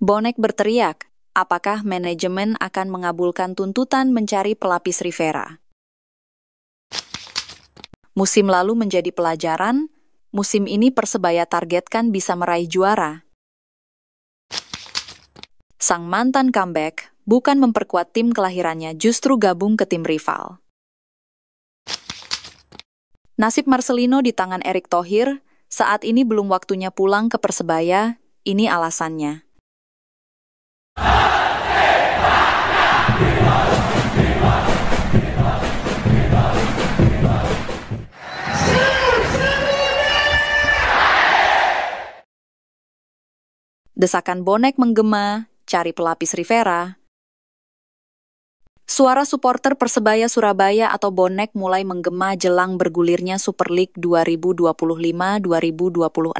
Bonek berteriak, apakah manajemen akan mengabulkan tuntutan mencari pelapis Rivera? Musim lalu menjadi pelajaran, musim ini Persebaya targetkan bisa meraih juara. Sang mantan comeback bukan memperkuat tim kelahirannya, justru gabung ke tim rival. Nasib Marcelino di tangan Erick Thohir, saat ini belum waktunya pulang ke Persebaya, ini alasannya. Desakan bonek menggema, cari pelapis Rivera. Suara supporter Persebaya Surabaya atau bonek mulai menggema jelang bergulirnya Super League 2025-2026.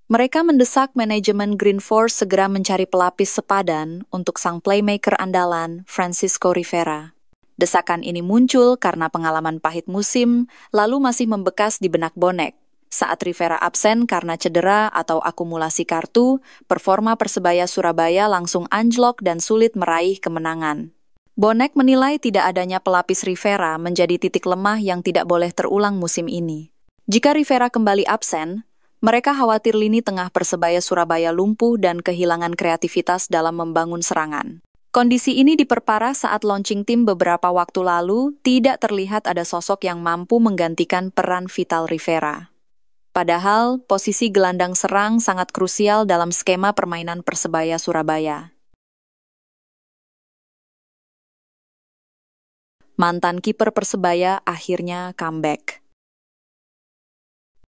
Mereka mendesak manajemen Green Force segera mencari pelapis sepadan untuk sang playmaker andalan, Francisco Rivera. Desakan ini muncul karena pengalaman pahit musim, lalu masih membekas di benak bonek. Saat Rivera absen karena cedera atau akumulasi kartu, performa Persebaya Surabaya langsung anjlok dan sulit meraih kemenangan. Bonek menilai tidak adanya pelapis Rivera menjadi titik lemah yang tidak boleh terulang musim ini. Jika Rivera kembali absen, mereka khawatir lini tengah Persebaya Surabaya lumpuh dan kehilangan kreativitas dalam membangun serangan. Kondisi ini diperparah saat launching tim beberapa waktu lalu, tidak terlihat ada sosok yang mampu menggantikan peran vital Rivera. Padahal, posisi gelandang serang sangat krusial dalam skema permainan Persebaya Surabaya. Mantan kiper Persebaya akhirnya comeback.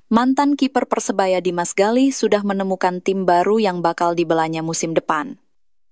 Mantan kiper Persebaya Dimas Gali sudah menemukan tim baru yang bakal dibelanya musim depan.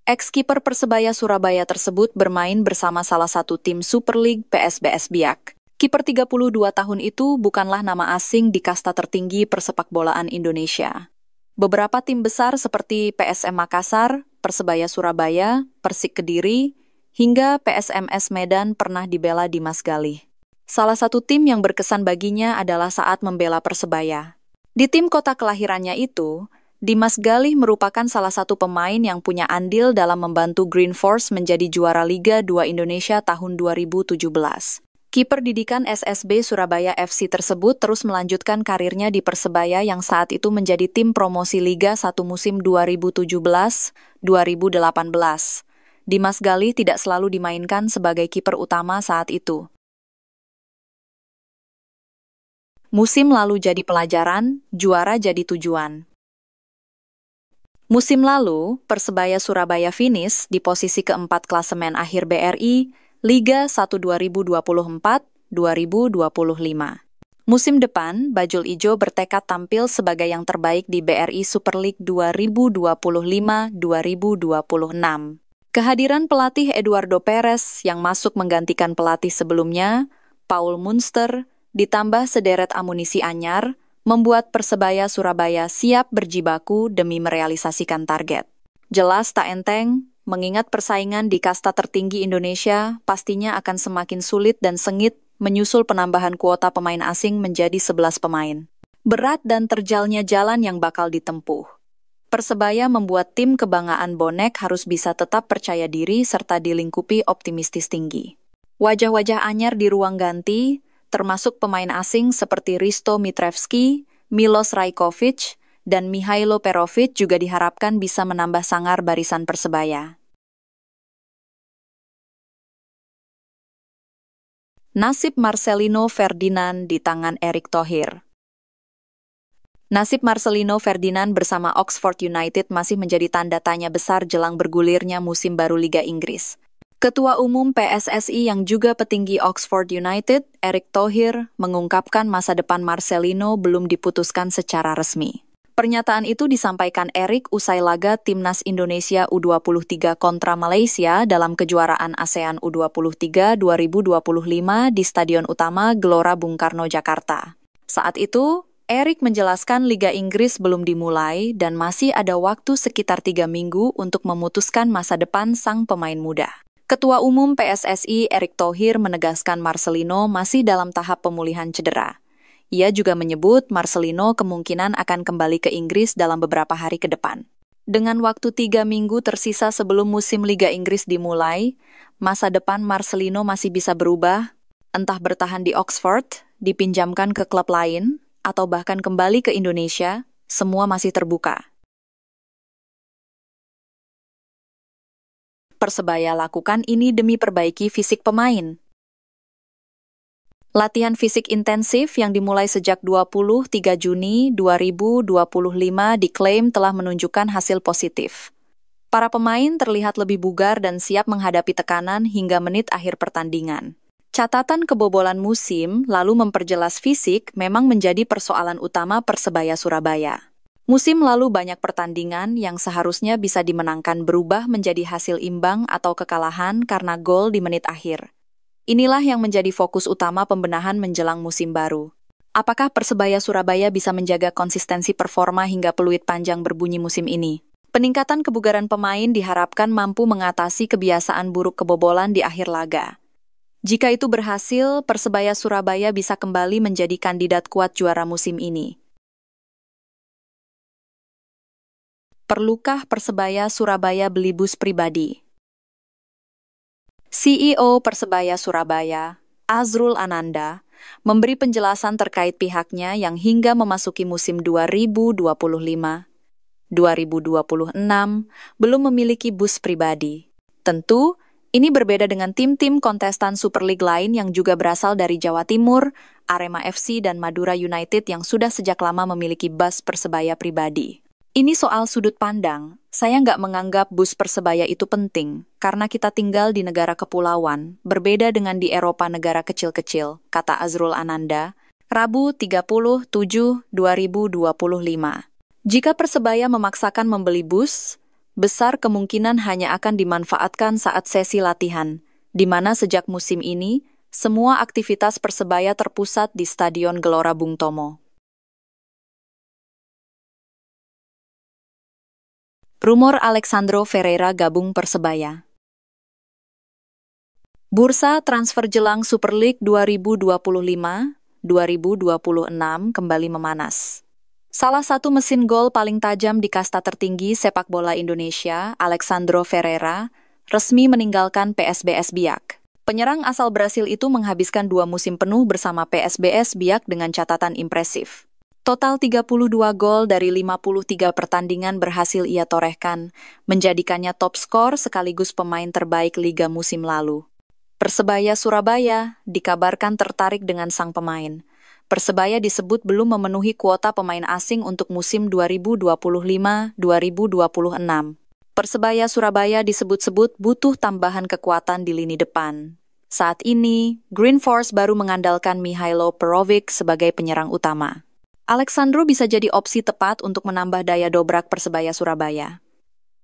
Ex-kiper Persebaya Surabaya tersebut bermain bersama salah satu tim Super League PSBS Biak. Kiper 32 tahun itu bukanlah nama asing di kasta tertinggi persepakbolaan Indonesia. Beberapa tim besar seperti PSM Makassar, Persebaya Surabaya, Persik Kediri, hingga PSMS Medan pernah dibela Dimas Gali. Salah satu tim yang berkesan baginya adalah saat membela Persebaya. Di tim kota kelahirannya itu, Dimas Gali merupakan salah satu pemain yang punya andil dalam membantu Green Force menjadi juara Liga 2 Indonesia tahun 2017. Kiper didikan SSB Surabaya FC tersebut terus melanjutkan karirnya di Persebaya yang saat itu menjadi tim promosi Liga 1 musim 2017-2018. Dimas Gali tidak selalu dimainkan sebagai kiper utama saat itu. Musim lalu jadi pelajaran, juara jadi tujuan. Musim lalu, Persebaya Surabaya finish di posisi keempat klasemen akhir BRI, Liga 1 2024-2025. Musim depan, Bajul Ijo bertekad tampil sebagai yang terbaik di BRI Super League 2025-2026. Kehadiran pelatih Eduardo Perez yang masuk menggantikan pelatih sebelumnya, Paul Munster, ditambah sederet amunisi anyar, membuat Persebaya Surabaya siap berjibaku demi merealisasikan target. Jelas tak enteng, mengingat persaingan di kasta tertinggi Indonesia pastinya akan semakin sulit dan sengit menyusul penambahan kuota pemain asing menjadi 11 pemain. Berat dan terjalnya jalan yang bakal ditempuh. Persebaya membuat tim kebanggaan bonek harus bisa tetap percaya diri serta dilingkupi optimistis tinggi. Wajah-wajah anyar di ruang ganti, termasuk pemain asing seperti Risto Mitrevski, Milos Rajkovic, dan Mihailo Perovic juga diharapkan bisa menambah sangar barisan Persebaya. Nasib Marcelino Ferdinand di tangan Erick Thohir. Nasib Marcelino Ferdinand bersama Oxford United masih menjadi tanda tanya besar jelang bergulirnya musim baru Liga Inggris. Ketua Umum PSSI yang juga petinggi Oxford United, Erick Thohir, mengungkapkan masa depan Marcelino belum diputuskan secara resmi. Pernyataan itu disampaikan Erick usai laga Timnas Indonesia U23 kontra Malaysia dalam kejuaraan ASEAN U23 2025 di Stadion Utama Gelora Bung Karno, Jakarta. Saat itu, Erick menjelaskan Liga Inggris belum dimulai dan masih ada waktu sekitar 3 minggu untuk memutuskan masa depan sang pemain muda. Ketua Umum PSSI Erick Thohir menegaskan Marcelino masih dalam tahap pemulihan cedera. Ia juga menyebut Marcelino kemungkinan akan kembali ke Inggris dalam beberapa hari ke depan. Dengan waktu 3 minggu tersisa sebelum musim Liga Inggris dimulai, masa depan Marcelino masih bisa berubah, entah bertahan di Oxford, dipinjamkan ke klub lain, atau bahkan kembali ke Indonesia, semua masih terbuka. Persebaya lakukan ini demi perbaiki fisik pemain. Latihan fisik intensif yang dimulai sejak 23 Juni 2025 diklaim telah menunjukkan hasil positif. Para pemain terlihat lebih bugar dan siap menghadapi tekanan hingga menit akhir pertandingan. Catatan kebobolan musim lalu memperjelas fisik memang menjadi persoalan utama Persebaya Surabaya. Musim lalu banyak pertandingan yang seharusnya bisa dimenangkan berubah menjadi hasil imbang atau kekalahan karena gol di menit akhir. Inilah yang menjadi fokus utama pembenahan menjelang musim baru. Apakah Persebaya Surabaya bisa menjaga konsistensi performa hingga peluit panjang berbunyi musim ini? Peningkatan kebugaran pemain diharapkan mampu mengatasi kebiasaan buruk kebobolan di akhir laga. Jika itu berhasil, Persebaya Surabaya bisa kembali menjadi kandidat kuat juara musim ini. Perlukah Persebaya Surabaya beli bus pribadi? CEO Persebaya Surabaya, Azrul Ananda, memberi penjelasan terkait pihaknya yang hingga memasuki musim 2025-2026 belum memiliki bus pribadi. Tentu, ini berbeda dengan tim-tim kontestan Super League lain yang juga berasal dari Jawa Timur, Arema FC dan Madura United yang sudah sejak lama memiliki bus Persebaya pribadi. Ini soal sudut pandang. Saya nggak menganggap bus Persebaya itu penting, karena kita tinggal di negara kepulauan, berbeda dengan di Eropa negara kecil-kecil, kata Azrul Ananda, Rabu 30/7/2025. Jika Persebaya memaksakan membeli bus, besar kemungkinan hanya akan dimanfaatkan saat sesi latihan, di mana sejak musim ini, semua aktivitas Persebaya terpusat di Stadion Gelora Bung Tomo. Rumor Alexandro Ferreira gabung Persebaya. Bursa transfer jelang Super League 2025-2026 kembali memanas. Salah satu mesin gol paling tajam di kasta tertinggi sepak bola Indonesia, Alexandro Ferreira, resmi meninggalkan PSBS Biak. Penyerang asal Brasil itu menghabiskan 2 musim penuh bersama PSBS Biak dengan catatan impresif. Total 32 gol dari 53 pertandingan berhasil ia torehkan, menjadikannya top skor sekaligus pemain terbaik Liga musim lalu. Persebaya Surabaya dikabarkan tertarik dengan sang pemain. Persebaya disebut belum memenuhi kuota pemain asing untuk musim 2025-2026. Persebaya Surabaya disebut-sebut butuh tambahan kekuatan di lini depan. Saat ini, Green Force baru mengandalkan Mihailo Perovic sebagai penyerang utama. Alexandro bisa jadi opsi tepat untuk menambah daya dobrak Persebaya Surabaya.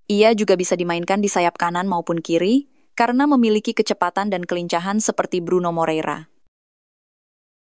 Ia juga bisa dimainkan di sayap kanan maupun kiri, karena memiliki kecepatan dan kelincahan seperti Bruno Moreira.